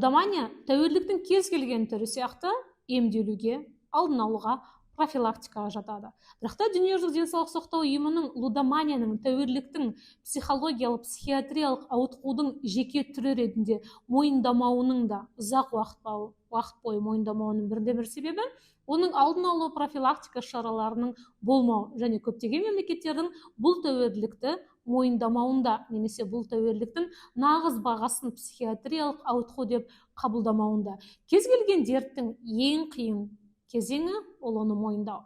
лудомания тәуелділіктің кез келген түрі сияқты емделуге, алдын алуға, профилактикаға жатады. Бірақ та дүниежүзілік денсаулық сақтау ұйымының лудоманияның тәуелділіктің психологиялық, психиатриялық ауытқудың жеке түрі ретінде мойындамауының да ұзақ уақыт бойы мойындамауының бірден-бір себебі оның алдын алу профилактика шараларының болмау және көптеген мемлекеттердің бұл тәуелділікті мойындамауында немесе бұл тәуелділіктің нағыз бағасын психиатриялық ауытқу деп қабылдамауында. Кез келген дерттің ең қиын кезеңі ол оны мойындау.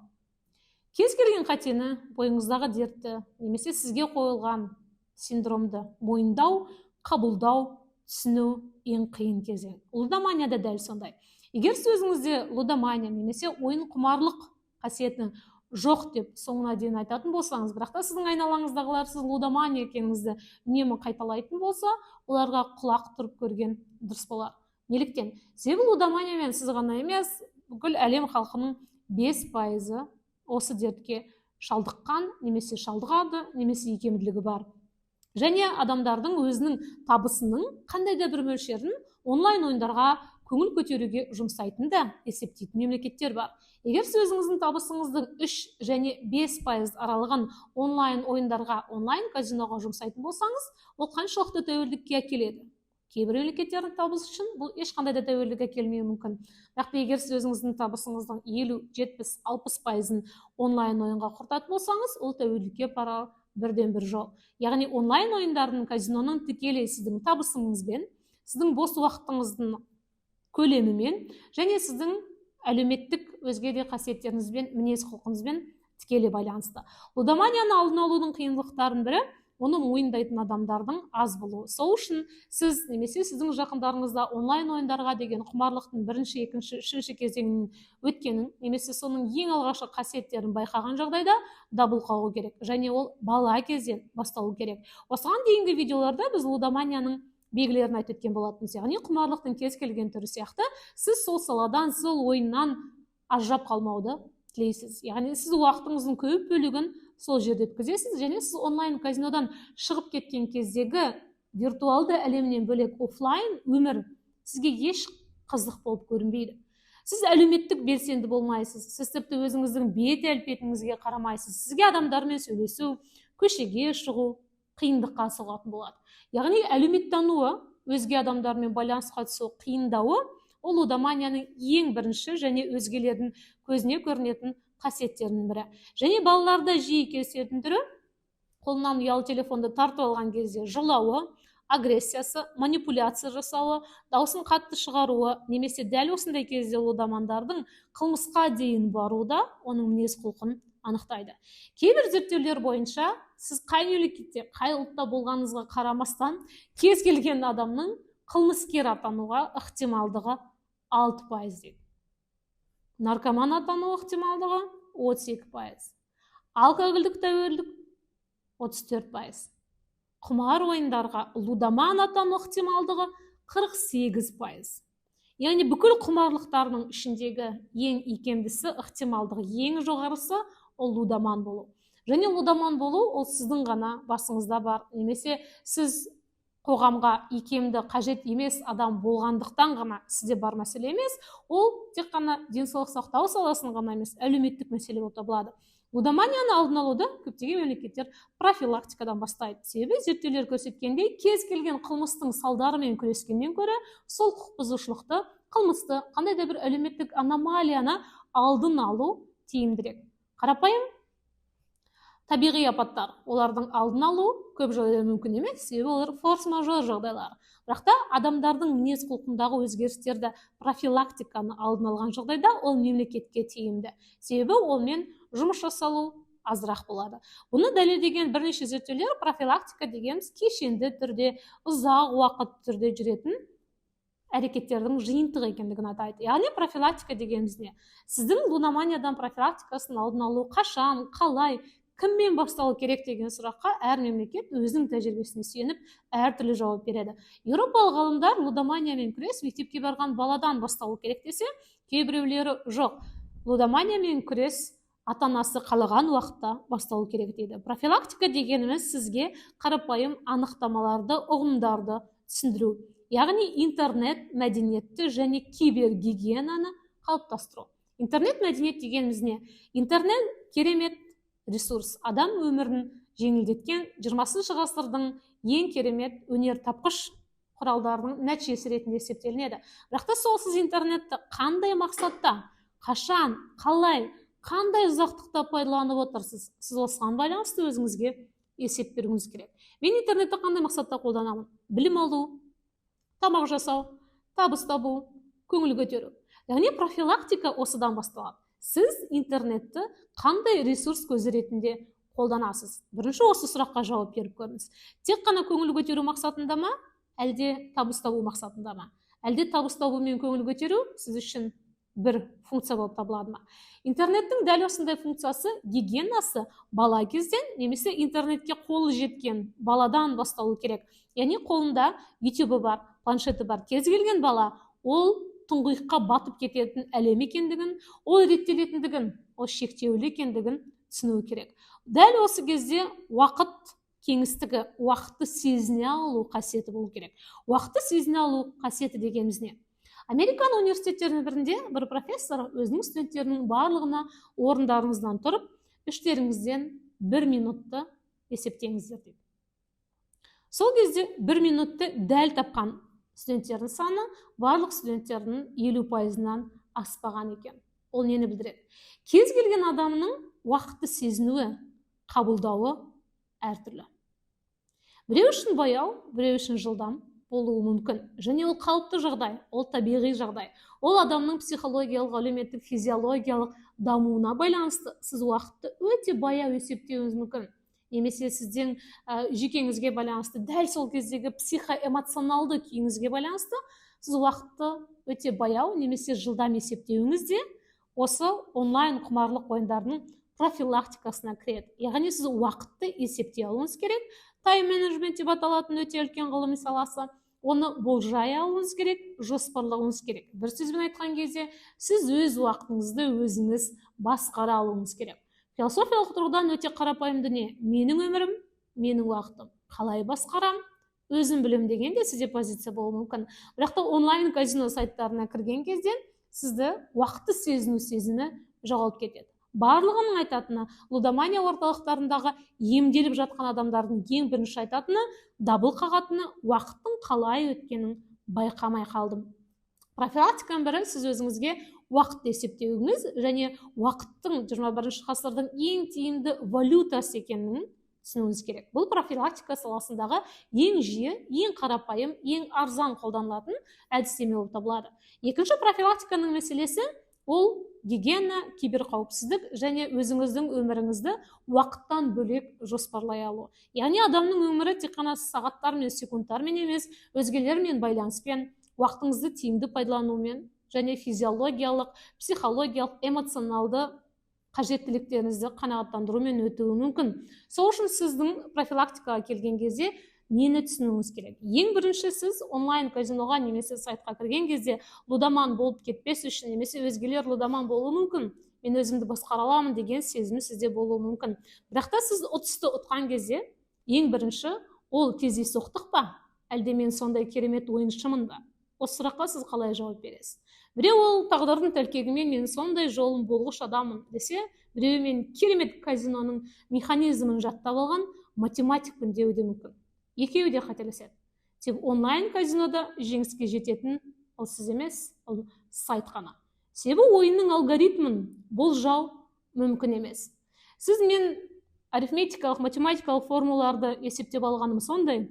Кез келген қатені, бойыңыздағы дертті немесе сізге қойылған синдромды мойындау, қабылдау, түсіну ең қиын кезең. Лудомания да дәл сондай. Егер сіз өзіңізде лудомания немесе ойын құмарлық қасиеті жоқ деп соңына дейін айтатын болсаңыз, бірақ та сіздің айналаңыздағылар сіз лудомания екеніңізді үнемі қайталайтын болса, оларға құлақ тұрып көрген дұрыс болар. Неліктен? Себебі лудоманиямен сіз ғана емес, бүкіл әлем халқының 5% осы дертке шалдыққан, немесе шалдығады, немесе икемділігі бар. Және адамдардың өзінің табысының қандай да бір мөлшерін онлайн ойындарға көңіл көтеруге жұмсайтын да есептейтін мемлекеттер бар. Егер сіз өзіңіздің табысыңыздың 3 және 5% аралығын онлайн ойындарға, онлайн казиноға жұмсайтын болсаңыз, ол қаншалықты тәуелділікке әкеледі? Кейбір мемлекеттердің табысы үшін бұл ешқандай да тәуелділік әкелмеуі мүмкін. Бірақ егер сіз өзіңіздің табысыңыздың 50, 70, 60% онлайн ойынға құртатын болсаңыз, ол тәуелділікке апарар бірден-бір жол. Яғни онлайн ойындардың, казиноның тікелей сіздің табысыңызбен, сіздің бос уақытыңыздың көлемімен және сіздің әлеуметтік өзге де қасиеттеріңізбен, мінез құлқыңызбен тікелей байланысты. Лудоманияны алдын алудың қиындықтарының бірі оны мойындайтын адамдардың аз болуы. Сол үшін сіз немесе сіздің жақындарыңызда онлайн ойындарға деген құмарлықтың бірінші, екінші, үшінші кезеңінің өткенін, немесе соның ең алғашқы қасиеттерін байқаған жағдайда дабыл қағу керек. Және ол бала кезден басталу керек. Осыған дейінгі видеоларда біз лудоманияның белгілерін айтып өткен болатынбыз. Яғни құмарлықтың кез келген түрі сияқты сіз сол саладан, сол ойыннан ажырап қалмауды тілейсіз. Яғни сіз уақытыңыздың көп бөлігін сол жерде өткізесіз, және сіз онлайн казинодан шығып кеткен кездегі виртуалды әлемнен бөлек офлайн өмір сізге еш қызық болып көрінбейді. Сіз әлеуметтік белсенді болмайсыз, сіз тіпті өзіңіздің бет әлпетіңізге қарамайсыз. Сізге адамдармен сөйлесу, көшеге шығу қиындыққа соғатын болады. Яғни әлеуметтануы, өзге адамдармен байланысқа түсу қиындауы, ол лудоманияның ең бірінші және өзгелердің көзіне көрінетін қасиеттерінің бірі. Және балаларда жиі кездесетін түрі, қолынан ұялы телефонды тартып алған кезде жылауы, агрессиясы, манипуляция жасауы, даусын қатты шығаруы, немесе дәл осындай кезде лудомандардың қылмысқа дейін баруда оның мінез құлқын анықтайды. Кейбір зерттеулер бойынша сіз қай мемлекетте, қай ұлтта болғаныңызға қарамастан, кез келген адамның қылмыскер атануға ықтималдығы 6% дейді. Наркоман атану ықтималдығы 32%. Алкогольдік тәуелділік 34%. Құмар ойындарға лудоман атану ықтималдығы 48%. Яғни бүкіл құмарлықтарының ішіндегі ең икемдісі, ықтималдығы ең жоғарысы ол лудоман болу. Және лудоман болу ол сіздің ғана басыңызда бар, немесе сіз қоғамға икемді, қажет емес адам болғандықтан ғана сізде бар мәселе емес, ол тек қана денсаулық сақтау саласының ғана емес, әлеуметтік мәселе болып табылады. Лудоманияны алдын алуды көптеген мемлекеттер профилактикадан бастайды. Себебі зерттеулер көрсеткендей, кез келген қылмыстың салдарымен күрескеннен көрі, сол құқық бұзушылықты, қылмысты, қандай да бір әлеуметтік аномалияны алдын алу тиімдірек. Қарапайым табиғи апаттар, олардың алдын алу көп жағдайда мүмкін емес, себебі олар форс-мажор жағдайлар. Бірақ та адамдардың мінез құлқындағы өзгерістерді профилактиканы алдын алған жағдайда ол мемлекетке тиімді. Себебі онымен жұмыс жасалу азырақ болады. Бұны дәлелдеген бірнеше зерттеулер профилактика дегеніміз кешенді түрде, ұзақ уақыт түрде жүретін әрекеттердің жиынтығы екендігін атайды. Яғни профилактика дегеніміз не? Сіздің лудоманиядан профилактикасын алдын алу қашан, қалай, кіммен басталу керек деген сұраққа әр мемлекет өзінің тәжірибесіне сүйеніп әртүрлі жауап береді. Еуропалық ғалымдар лудоманиямен күрес мектепке барған баладан басталу керек десе, кейбіреулері жоқ. Лудоманиямен күрес ата-анасы қалаған уақытта басталу керек дейді. Профилактика дегеніміз сізге қарапайым анықтамаларды, ұғымдарды түсіндіру. яғни интернет мәдениетті және кибергигиенаны қалыптастыру. Интернет мәдениет дегеніміз не? Интернет керемет ресурс, адам өмірін жеңілдеткен 20 ғасырдың ең керемет өнертапқыш құралдарының нәтижесі ретінде есептелінеді. Бірақ та сіз интернетті қандай мақсатта, қашан, қалай, қандай ұзақтықта пайдаланып отырсыз? Сіз осыған байланысты өзіңізге есеп беруіңіз керек. Мен интернетті қандай мақсатта қолданамын? Білім алу, тамақ жасау, табыс табу, көңіл көтеру. Яғни профилактика осыдан басталады. Сіз интернетті қандай ресурс көзі ретінде қолданасыз? Бірінші осы сұраққа жауап беріп көріңіз. Тек қана көңіл көтеру мақсатында ма, әлде табыс табу мақсатында ма? Әлде табыс табу мен көңіл көтеру сіз үшін бір функция болып табылады ма? Интернеттің дәл осындай функциясы, гигиенасы бала кезден немесе интернетке қолы жеткен баладан басталу керек. Яғни қолында YouTube бар, планшеті бар. Кез келген бала ол тұңғиыққа батып кететін әлем екендігін, ол реттелетіндігін, ол шектеулі екендігін түсіну керек. Дәл осы кезде уақыт кеңістігі, уақытты сезіне алу қасиеті болу керек. Уақытты сезіне алу қасиеті дегеніміз не? Американ университеттерінің бірінде бір профессор өзінің студенттерінің барлығына орындарыңыздан тұрып, іштеріңізден 1 минутты есептеңіздер дейді. Сол кезде 1 минутты дәл тапқан студенттердің саны барлық студенттердің 50%-нан аспаған екен. Ол нені білдіреді? Кез келген адамның уақытты сезінуі, қабылдауы әртүрлі. Біреу үшін баяу, біреу үшін жылдам болуы мүмкін. Және ол қалыпты жағдай, ол табиғи жағдай. Ол адамның психологиялық, әлеуметтік, физиологиялық дамуына байланысты сіз уақытты өте баяу есептеуіңіз мүмкін. Немесе сіздің жүйкеңізге байланысты, дәл сол кездегі психоэмоционалды күйіңізге байланысты сіз уақытты өте баяу немесе жылдам есептеуіңіз де осы онлайн құмарлық ойындарының профилактикасына кіреді. Яғни сіз уақытты есептей алуыңыз керек. Тайм менеджмент деп аталатын өте үлкен ғылыми саласы. Оны болжай алуыңыз керек, жоспарлауыңыз керек. Бір сөзбен айтқан кезде сіз өз уақытыңызды өзіңіз басқара алуыңыз керек. Философиялық тұрғыдан өте қарапайым дүние. Менің өмірім, менің уақытым. Қалай басқарам? Өзім білем деген де сізде позиция болуы мүмкін. Бірақ та онлайн казино сайттарына кірген кезде сізді уақытты сезіну сезімі жоғалып кетеді. Барлығының айтатыны, лудомания орталықтарындағы емделіп жатқан адамдардың ең бірінші айтатыны, дабыл қағатыны, уақыттың қалай өткенін байқамай қалдым. Профилактиканың бірі сіз өзіңізге уақытты есептеуіңіз және уақыттың 21 ғасырдың ең тиімді валютасы екенін түсінуіңіз керек. Бұл профилактика саласындағы ең жиі, ең қарапайым, ең арзан қолданылатын әдістеме болып табылады. Екінші профилактиканың мәселесі ол гигиена, киберқауіпсіздік және өзіңіздің өміріңізді уақыттан бөлек жоспарлай алу. Яғни адамның өмірі тек қана сағаттармен, секундтармен емес, өзгелермен байланыспен, уақытыңызды тиімді пайдаланумен және физиологиялық, психологиялық, эмоционалды қажеттіліктеріңізді қанағаттандырумен өтуі мүмкін. Сол үшін сіздің профилактикаға келген кезде нені түсінуіңіз керек? Ең бірінші сіз онлайн казиноға немесе сайтқа кірген кезде лудоман болып кетпес үшін немесе өзгелер лудоман болуы мүмкін. Мен өзімді басқара аламын деген сезім сізде болуы мүмкін. Бірақ та сіз ұтысты ұтқан кезде ең бірінші ол кездейсоқтық па? Әлде мен сондай керемет ойыншымын ба? Осы сұраққа сіз қалай жауап бересіз? Біреу ол тағдырдың тәлкегімен мен сондай жолын болғыш адамын десе, біреу мен керемет казиноның механизмін жаттап алған математикпін деуі де мүмкін. Екеуі де қателеседі. Тек онлайн казинода жеңіске жететін ол сіз емес, ол сайт қана. Себебі ойынның алгоритмін болжау мүмкін емес. Сіз мен арифметикалық, математикалық формулаларды есептеп алғаным сондай,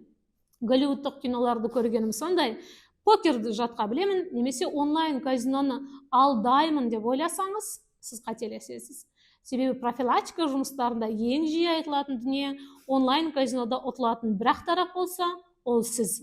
голливудтық киноларды көргенім сондай, покерді жатқа білемін, немесе онлайн казиноны алдаймын деп ойласаңыз, сіз қателесесіз. Себебі профилактика жұмыстарында ең жиі айтылатын дүние онлайн казинода ұтылатын бір тарап болса, ол сіз.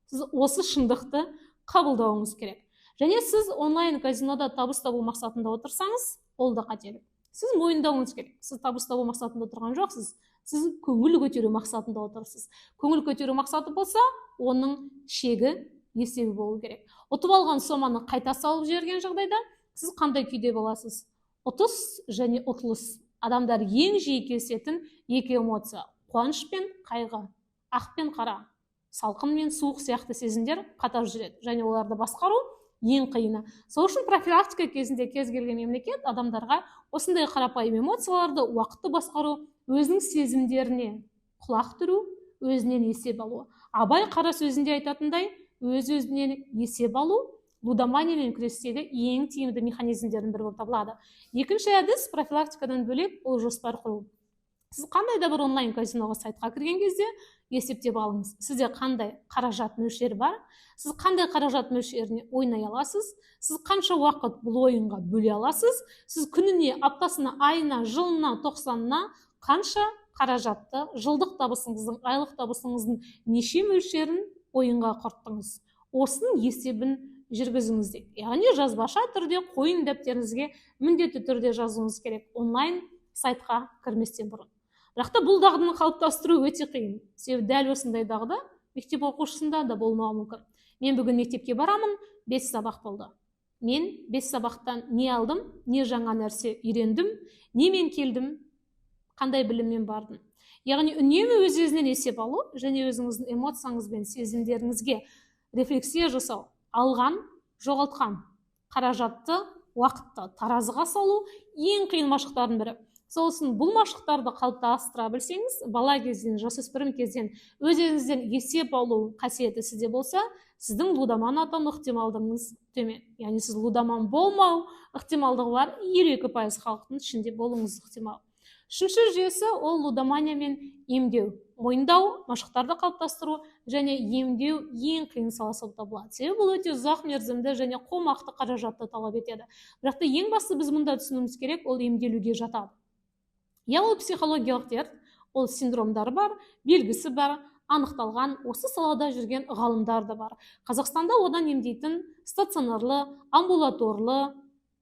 Сіз осы шындықты қабылдауыңыз керек. Және сіз онлайн казинода табыс табу мақсатында отырсаңыз, ол да қателік. Сіз мойындауыңыз керек. Сіз табыс табу мақсатында отырған жоқсыз. Сіз көңіл көтеру мақсатында отырсыз. Көңіл көтеру мақсаты болса, оның шегі есебі болу керек. Ұтып алған соманы қайта салып жіберген жағдайда сіз қандай күйде боласыз? Ұтыс және ұтылыс. Адамдар ең жиі кездесетін екі эмоция: қуаныш пен қайғы, ақ пен қара, салқын мен суық сияқты сезімдер қатар жүреді, және оларды басқару ең қиыны. Сол үшін профилактика кезінде кез келген мемлекет адамдарға осындай қарапайым эмоцияларды уақытты басқару, өзінің сезімдеріне құлақ түру, өзінен есеп алу. Абай қара сөзінде айтатындай, өз-өзінен есеп алу лудоманиямен күрестегі ең тиімді механизмдердің бірі болып табылады. Екінші әдіс профилактикадан бөлек ол жоспар құру. Сіз қандай да бір онлайн казиноға сайтқа кірген кезде есептеп алыңыз. Сізде қандай қаражат мөлшері бар? Сіз қандай қаражат мөлшеріне ойнай аласыз? Сіз қанша уақыт бұл ойынға бөле аласыз? Сіз күніне, аптасына, айына, жылына, 90-ына қанша қаражатты, жылдық табысыңыздың, айлық табысыңыздың неше мөлшерін ойынға құрттыңыз? Осының есебін жүргізіңіз дейді. Яғни жазбаша түрде қойын дәптеріңізге міндетті түрде жазуыңыз керек, онлайн сайтқа кірместен бұрын. Бірақ та бұл дағдыны қалыптастыру өте қиын. Себебі дәл осындай дағды мектеп оқушысында да болмауы мүмкін. Мен бүгін мектепке барамын, 5 сабақ болды. Мен 5 сабақтан не алдым, не жаңа нәрсе үйрендім, немен келдім, қандай біліммен бардым. Яғни үнемі өз-өзінен есеп алу және өзіңіздің эмоцияңыз бен сезімдеріңізге рефлексия жасау, алған, жоғалтқан қаражатты, уақытты таразыға салу ең қиын машықтардың бірі. Сол үшін бұл машықтарды қалыптастыра білсеңіз, бала кезден, жасөспірім кезден өз-өзіңізден есеп алу қасиеті сізде болса, сіздің лудоман атану ықтималдығыңыз төмен. Яғни сіз лудоман болмау ықтималдығы бар 52% халықтың ішінде болуыңыз ықтимал. Үшінші жүйесі ол лудоманиямен емдеу, мойындау, машықтарды қалыптастыру және емдеу ең қиын саласы болып табылады. Себебі бұл өте ұзақ мерзімді және қомақты қаражатты талап етеді. Бірақ та ең басты біз мұнда түсінуіміз керек, ол емделуге жатады. Ол психологиялық дерт, ол синдромдар бар, белгісі бар, анықталған, осы салада жүрген ғалымдар да бар. Қазақстанда одан емдейтін стационарлы, амбулаторлы,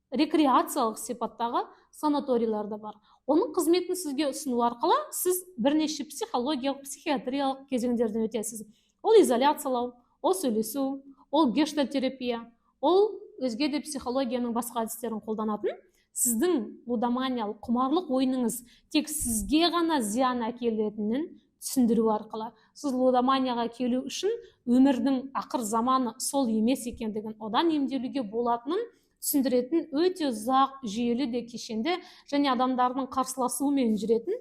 рекреациялық сипаттағы санаторийлар да бар. Оның қызметін сізге ұсыну арқылы сіз бірнеше психологиялық, психиатриялық кезеңдерден өтесіз. Ол изоляциялау, ол сөйлесу, ол гештальтерапия, ол өзге де психологияның басқа әдістерін қолданатын. Сіздің лудоманиялық құмарлық ойыныңыз тек сізге ғана зиян әкелетінін түсіндіру арқылы. Сіз лудоманияға келу үшін өмірдің ақыр заманы сол емес екендігін, одан емделуге болатынын түсіндіретін өте ұзақ, жүйелі де кешенді және адамдардың қарсыласуымен жүретін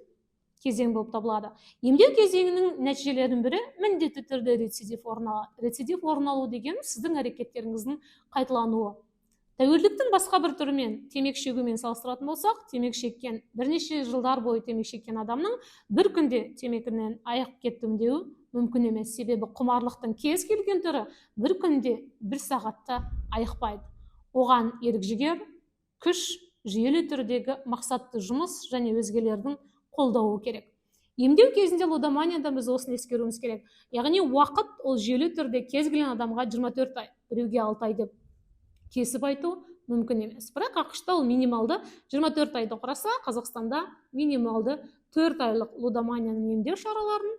кезең болып табылады. Емдеу кезеңінің нәтижелерінің бірі міндетті түрде рецидив орын алады. Рецидив орын алу деген сіздің әрекеттеріңіздің қайталануы. Тәуелдіктің басқа бір түрімен, темекі шегумен салыстыратын болсақ, темекі шеккен, бірнеше жылдар бойы темекі шеккен адамның бір күнде темекіден аяқ кеттім деуі мүмкін емес. Себебі құмарлықтың кез келген түрі бір күнде, бір сағатта айықпайды. Оған ерік-жігер, күш, жүйелі түрдегі мақсатты жұмыс және өзгелердің қолдауы керек. Емдеу кезінде лудоманияда біз осыны ескеруіміз керек. Яғни уақыт ол жүйелі түрде кез келген адамға 24 ай, біреуге 6 ай деп кесіп айту мүмкін емес. Бірақ ақш-та ол минималды 24 айды құраса, Қазақстанда минималды 4 айлық лудоманияның емдеу шараларын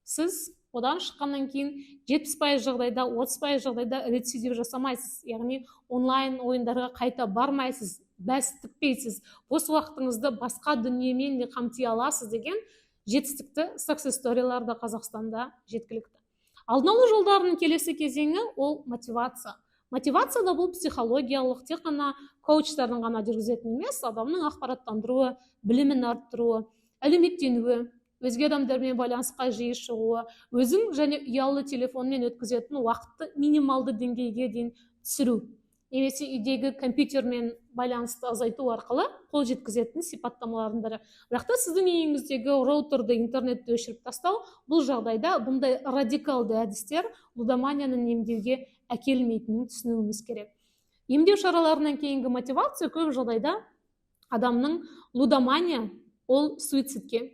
сіз одан шыққаннан кейін 70% жағдайда, 30% жағдайда рецидив жасамайсыз. Яғни онлайн ойындарға қайта бармайсыз, бәс тікпейсіз. Бос уақытыңызды басқа дүниемен де қамти аласыз деген жетістікті success story-лар да Қазақстанда жеткілікті. Алдын алу жолдарының келесі кезеңі ол мотивация. Мотивация да бұл психологиялық, тек қана коучтардың ғана жүргізетін емес, адамның ақпараттандыруы, білімін арттыруы, әлеуметтенуі, өзге адамдармен байланысқа жиі шығуы, өзің және ұялы телефонмен өткізетін уақытты минималды деңгейге дейін түсіру, немесе үйдегі компьютермен байланысты азайту арқылы қол жеткізетін сипаттамалардың бірі. Бірақ та сіздің үйіңіздегі роутерді, интернетті өшіріп тастау, бұл жағдайда бұндай радикалды әдістер лудоманияны емдеуге әкелмейтінін түсінуіміз керек. Емдеу шараларынан кейінгі мотивация көп жағдайда адамның лудомания ол суицидке,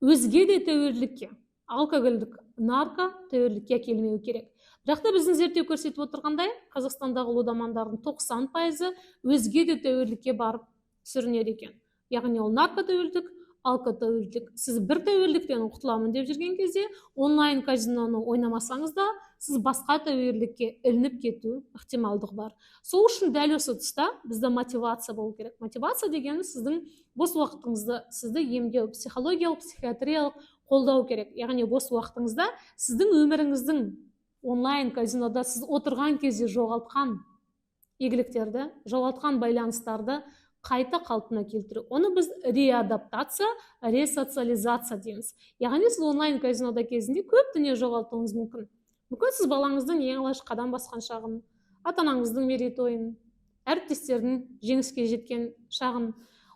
өзге де тәуелділікке, алкогольдік, нарко тәуелділікке әкелмеу керек. Бірақ та біздің зерттеу көрсетіп отырғандай, Қазақстандағы лудомандардың 90% өзге де тәуелділікке барып сүрінеді екен. Яғни ол нарко тәуелділік, алко тәуелділік. Сіз бір тәуелділіктен құтыламын деп жүрген кезде, онлайн казиноны ойнамасаңыз да, сіз басқа тәуелділікке ілініп кету ықтималдығы бар. Сол үшін дәл осы тұста бізде мотивация болу керек. Мотивация дегені сіздің бос уақытыңызды, сізді емдеу, психологиялық, психиатриялық қолдау керек. Яғни бос уақытыңызда сіздің өміріңіздің онлайн казинода сіз отырған кезде жоғалтқан игіліктерді, жоғалтқан байланыстарды қайта қалпына келтіру. Оны біз реадаптация, ресоциализация дейміз. Яғни сіз онлайн казинода кезінде көп дүние жоғалтуыңыз мүмкін. Мүмкін сіз балаңыздың ең алғаш қадам басқан шағын, ата-анаңыздың мерейтойын, әріптестердің жеңіске жеткен шағын,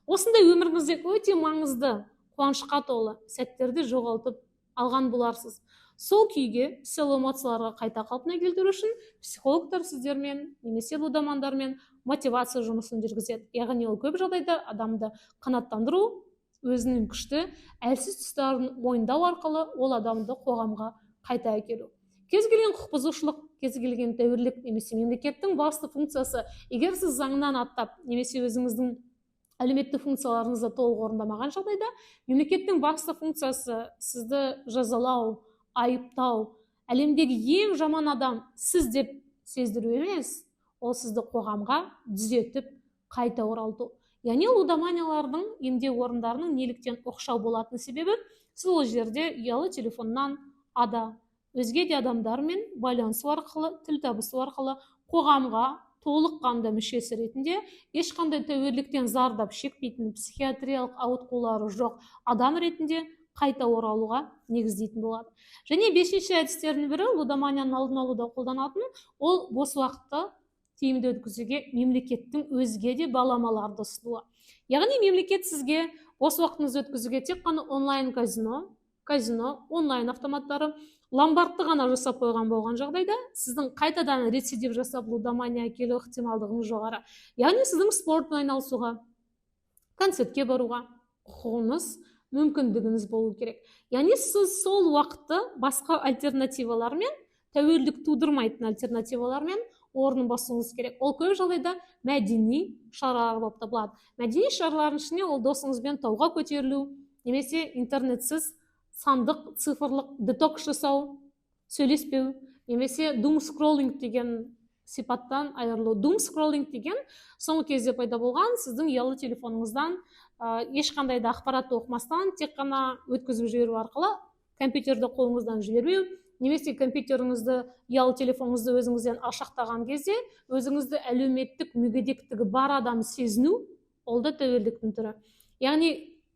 осындай өміріңізде өте маңызды, қуанышқа толы сәттерді жоғалтып алған боларсыз. Сол күйге, сол эмоцияларға қайта қалпына келтіру үшін психологтар сіздермен, немесе лудомандармен мотивация жұмысын жүргізеді. Яғни ол көп жағдайда адамды қанаттандыру, өзінің күшті, әлсіз тұстарын мойындау арқылы ол адамды қоғамға қайта әкелу. Кез келген құқық бұзушылық, кез келген тәуірлік немесе мемлекеттің басты функциясы, егер сіз заңнан аттап, немесе өзіңіздің әлеуметтік функцияларыңызды толық орындамаған жағдайда, мемлекеттің басты функциясы сізді жазалау, айыптау, әлемдегі ең жаман адам сіз деп сездіру емес, ол сізді қоғамға түзетіп қайта оралту. Яғни лудоманиялардың емдеу орындарының неліктен оқшау болатын себебі, сіз ол жерде ұялы телефоннан өзге де адамдармен байланысу арқылы, тіл табысу арқылы қоғамға толыққанды мүшесі ретінде, ешқандай тәуірліктен зардап шекпейтін, психиатриялық ауытқулары жоқ адам ретінде қайта оралуға негіздейтін болады. Және бесінші әдістердің бірі, лудоманияның алдын алуда қолданатын, ол бос уақытты тиімді өткізуге мемлекеттің өзге де баламаларды ұсынуы. Яғни мемлекет сізге бос уақытыңызды өткізуге тек қана онлайн казино, онлайн автоматтары, ломбардты ғана жасап қойған болған жағдайда, сіздің қайтадан рецидив жасап лудомания келу ықтималдығыңыз жоғары. Яғни сіздің спортпен айналысуға, концертке баруға құқығыңыз, мүмкіндігіңіз болу керек. Яғни сіз сол уақытты басқа альтернативалармен, тәуелдік тудырмайтын альтернативалармен орнын басуыңыз керек. Ол көп жағдайда мәдени шаралар болып табылады. Мәдени шаралардың ішіне ол досыңызбен тауға көтерілу, немесе интернетсіз сандық цифрлық детокс жасау, сөйлеспеу, немесе doom scrolling деген сипаттан айырылу. Doom scrolling деген соңғы кезде пайда болған, сіздің ұялы телефоныңыздан ешқандай да ақпаратты оқымастан, тек қана өткізіп жіберу арқылы компьютерді қолыңыздан жібермеу, немесе компьютеріңізді, ұялы телефоныңызды өзіңізден алшақтаған кезде, өзіңізді әлеуметтік мүгедектігі бар адам сезіну, ол да тәуелдіктің түрі. Яғни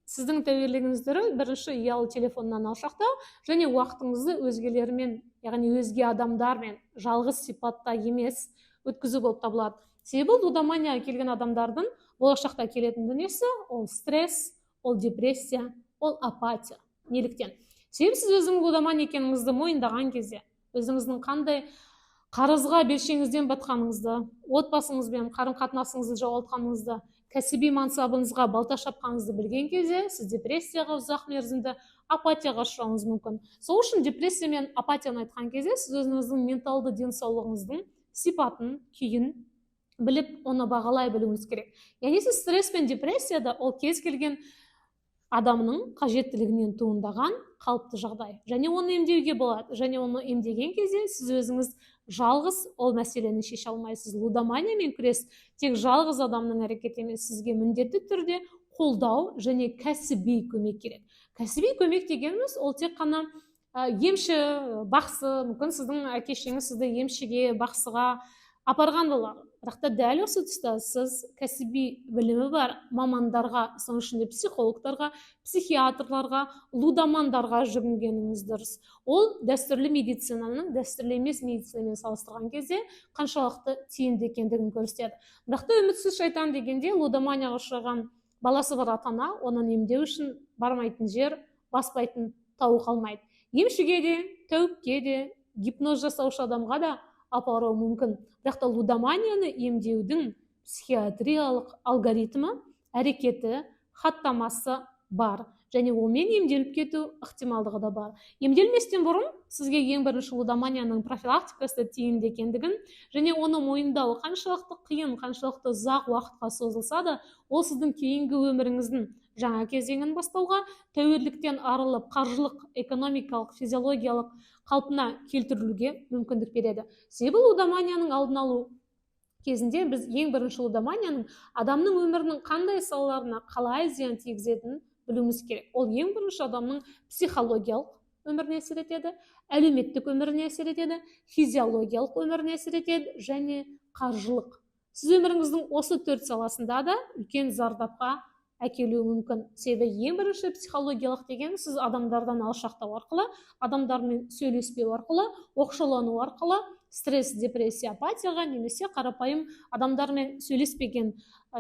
сіздің тәуелдігіңіз түрі бірінші ұялы телефоннан алшақтау, және уақытыңызды өзгелермен, яғни өзге адамдармен жалғыз сипатта емес өткізу болып табылады. Себебі лудоманияға келген адамдардың болашақта келетін дүниесі ол стресс, ол депрессия, ол апатия. Неліктен? Себебі сіз өзіңіз лудоман екеніңізді мойындаған кезде, өзіңіздің қандай қарызға белшеңізден батқаныңызды, отбасыңызбен қарым-қатынасыңызды жоғалтқаныңызды, кәсіби мансабыңызға балта шапқаныңызды білген кезде, сіз депрессияға, ұзақ мерзімді апатияға ұшырауыңыз мүмкін. Сол үшін депрессия мен апатияны айтқан кезде, сіз өзіңіздің менталды денсаулығыңыздың сипатын, күйін біліп, оны бағалай білуіңіз керек. Яғни сіз стресс пен депрессияда ол кез келген адамның қажеттілігінен туындаған қалыпты жағдай. Және оны емдеуге болады. Және оны емдеген кезде сіз өзіңіз жалғыз ол мәселені шеше алмайсыз. Лудоманиямен күрес тек жалғыз адамның әрекеті емес, сізге міндетті түрде қолдау және кәсіби көмек керек. Кәсіби көмек дегеніміз ол тек қана емші, бақсы, мүмкін сіздің әке-шешеңіз сізді емшіге, бақсыға апарған болар. Бірақ та дәл осы тұста сіз кәсіби білімі бар мамандарға, соның ішінде психологтарға, психиатрларға, лудомандарға жүгінгеніңіз дұрыс. Ол дәстүрлі медицинаның дәстүрлі емес медицинамен салыстырған кезде қаншалықты тиімді екендігін көрсетеді. Бірақ та үмітсіз шайтан дегенде лудоманияға ұшыраған баласы бар ата-ана оны емдеу үшін бармайтын жер, баспайтын тау қалмайды. Емшіге де, тәуіпке де, гипноз жасаушы адамға да апаруы мүмкін. Бірақ та лудоманияны емдеудің психиатриялық алгоритмі, әрекеті, хаттамасы бар. Және онымен емделіп кету ықтималдығы да бар. Емделместен бұрын сізге ең бірінші лудоманияның профилактикасы тиімді екендігін және оны мойындау қаншалықты қиын, қаншалықты ұзақ уақытқа созылса да, ол сіздің кейінгі өміріңіздің жаңа кезеңін бастауға, тәуелділіктен арылып, қаржылық, экономикалық, физиологиялық қалпына келтірілуге мүмкіндік береді. Себебі лудоманияның алдын алу кезінде біз ең бірінші лудоманияның адамның өмірінің қандай салаларына қалай зиян тигізетінін білуіміз керек. Ол ең бірінші адамның психологиялық өміріне әсер етеді, әлеуметтік өміріне әсер етеді, физиологиялық өміріне әсер етеді және қаржылық. Сіз өміріңіздің осы 4 саласында да үлкен зардапқа әкелуі мүмкін. Себебі ең бірінші психологиялық деген сіз адамдардан алшақтау арқылы, адамдармен сөйлеспеу арқылы, оқшаулану арқылы стресс, депрессия, апатияға немесе қарапайым адамдармен сөйлеспеген,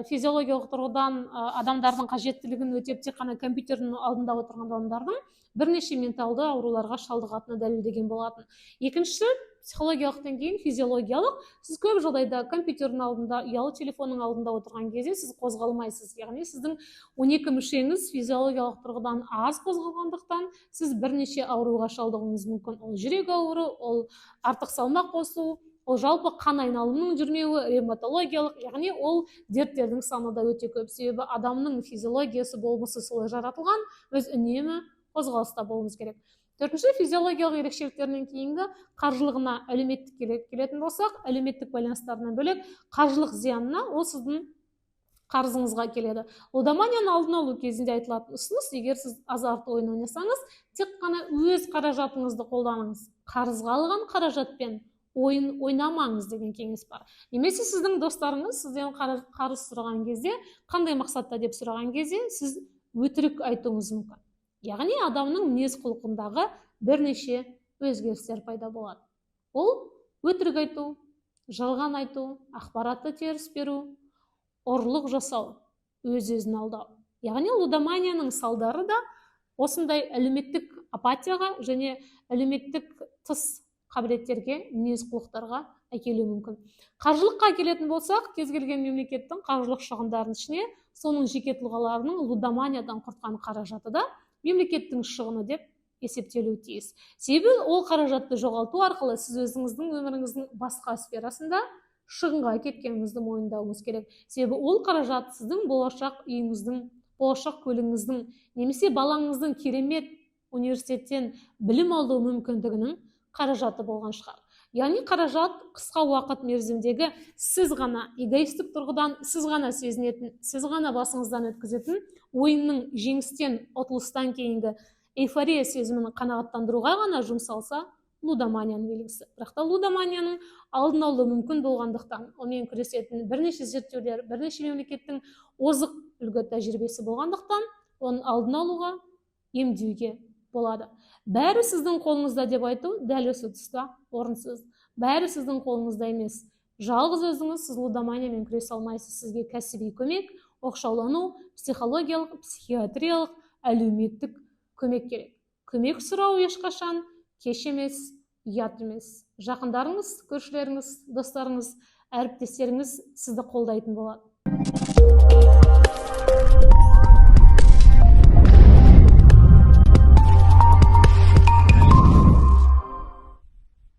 физиологиялық тұрғыдан адамдардың қажеттілігін өтеп тек қана компьютердің алдында отырған адамдардың бірнеше менталды ауруларға шалдығатыны дәлелдеген болатын. Екіншісі психологиялықтан кейін физиологиялық. Сіз көп жағдайда компьютердің алдында, ұялы телефонның алдында отырған кезде сіз қозғалмайсыз. Яғни сіздің 12 мүшеңіз физиологиялық тұрғыдан аз қозғалғандықтан сіз бірнеше ауруға шалдығуыңыз мүмкін. Ол жүрек ауруы, ол артық салмақ қосу, ол жалпы қан айналымының жүрмеуі, ревматологиялық, яғни ол дерттердің саны да өте көп. Себебі адамның физиологиясы, болмысы солай жаратылған, біз үнемі қозғалыста болуымыз керек. Төртінші, физиологиялық ерекшеліктерінен кейінгі қаржылығына, әлеуметтік келетін болсақ, әлеуметтік байланыстарынан бөлек қаржылық зиянына, ол сіздің қарызыңызға келеді. Лудоманияны алдын алу кезінде айтылатын ұсыныс, егер сіз азарт ойын ойнасаңыз, тек қана өз қаражатыңызды қолданыңыз. Қарызға алған қаражатпен ойын ойнамаңыз деген кеңес бар. Немесе сіздің достарыңыз сізден қарыз сұраған кезде, қандай мақсатта деп сұраған кезде, сіз өтірік айтуыңыз мүмкін. Яғни адамның мінез құлқындағы бірнеше өзгерістер пайда болады. Ол өтірік айту, жалған айту, ақпаратты теріс беру, ұрлық жасау, өз-өзін алдау. Яғни лудоманияның салдары да осындай әлеуметтік апатияға және әлеуметтік тыс қабілеттерге, мінез құлықтарға әкелуі мүмкін. Қаржылыққа келетін болсақ, кез келген мемлекеттің қаржылық шығындарын ішіне соның жеке тұлғаларының лудоманиядан құртқан қаражаты да мемлекеттің шығыны деп есептелуі тиіс. Себебі ол қаражатты жоғалту арқылы сіз өзіңіздің өміріңіздің басқа сферасында шығынға кеткеніңізді мойындауыңыз керек. Себебі ол қаражат сіздің болашақ үйіңіздің, болашақ көлігіңіздің, немесе балаңыздың керемет университеттен білім алу мүмкіндігінің қаражаты болған шығар. Яғни қаражат қысқа уақыт мерзімдегі сіз ғана эгоистік тұрғыдан, сіз ғана сезінетін, сіз ғана басыңыздан өткізетін ойынның жеңістен, ұтылыстан кейінгі эйфория сезімін қанағаттандыруға ғана жұмсалса, лудоманияның белгісі. Бірақ та лудоманияның алдын алу мүмкін болғандықтан, онымен күресетін бірнеше зерттеулер, бірнеше мемлекеттің озық үлгі тәжірибесі болғандықтан, оның алдын алуға, емдеуге болады. Бәрі сіздің қолыңызда деп айту дәл осы тұста орынсыз. Бәрі сіздің қолыңызда емес. Жалғыз өзіңіз сіз лудоманиямен күресе алмайсыз. Сізге кәсіби көмек, оқшаулану, психологиялық, психиатриялық, әлеуметтік көмек керек. Көмек сұрау ешқашан кеш емес, ұят емес. Жақындарыңыз, көршілеріңіз, достарыңыз, әріптестеріңіз сізді қолдайтын болады.